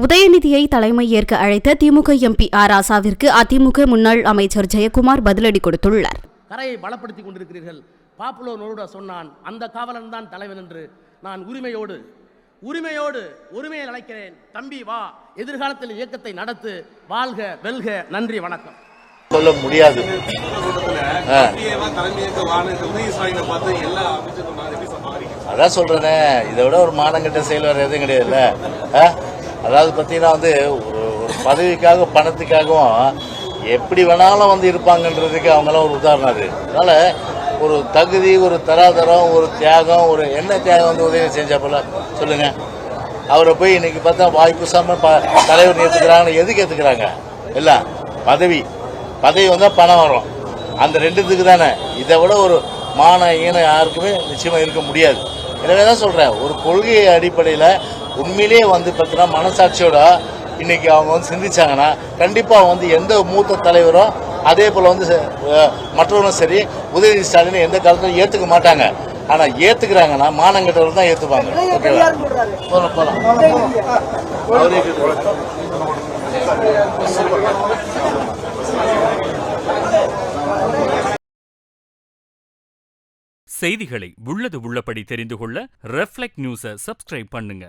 உதயநிதியை தலைமை ஏற்க அழைத்த திமுக எம்பி ஆர் ராசாவிற்கு அதிமுக முன்னாள் அமைச்சர் ஜெயக்குமார் பதிலடி கொடுத்துள்ளார். கரையை பலப்படுத்திக் கொண்டிருக்கிறீர்கள். பாப்புலோ நோருடா சொன்னான், அந்த காவலன் தான் தலைவன் என்று. நான் உரிமையை அழைக்கிறேன். தம்பி வா, எதிர்காலத்தில் இயக்கத்தை நடத்து, வாழ்க வெல்க. நன்றி, வணக்கம். சொல்ல முடியாது. அதான் சொல்றேனே, இதை விட ஒரு மானங்கட்ட செயல் வேற எதுவும் கிடையாதுல்ல. அதாவது பார்த்தீங்கன்னா ஒரு பதவிக்காக பணத்துக்காகவும் எப்படி வேணாலும் இருப்பாங்கன்றதுக்கு அவங்களாம் ஒரு உதாரணம். அது அதனால ஒரு தகுதி, ஒரு தராதரம், ஒரு தியாகம், ஒரு என்ன தியாகம் உதவி செஞ்சா போல சொல்லுங்க. அவரை போய் இன்னைக்கு பார்த்தா வாய்ப்புசாம தலைவர் ஏற்றுக்கிறாங்கன்னு எதுக்கு ஏற்றுக்கிறாங்க? இல்லை, பதவி வந்தால் பணம் வரும், அந்த ரெண்டுத்துக்கு தானே. இதை விட ஒரு மான ஈன யாருக்குமே நிச்சயமாக இருக்க முடியாது. எனவே தான் சொல்கிறேன், ஒரு கொள்கை அடிப்படையில் உண்மையிலேயே பார்த்தீங்கன்னா மனசாட்சியோட இன்னைக்கு அவங்க சிந்திச்சாங்கன்னா கண்டிப்பாக எந்த மூத்த தலைவரோ அதே போல் மற்றவரும் சரி உதயநிதி ஸ்டாலின் எந்த காலத்திலும் ஏற்றுக்க மாட்டாங்க. ஆனால் ஏற்றுக்கிறாங்கன்னா மானங்கட்டவர்கள் தான் ஏற்றுப்பாங்க. ஓகேவா? போகலாம். செய்திகளை உள்ளது உள்ளபடி தெரிந்து கொள்ள ரெஃப்ளெக்ட் நியூஸை சப்ஸ்கிரைப் பண்ணுங்க.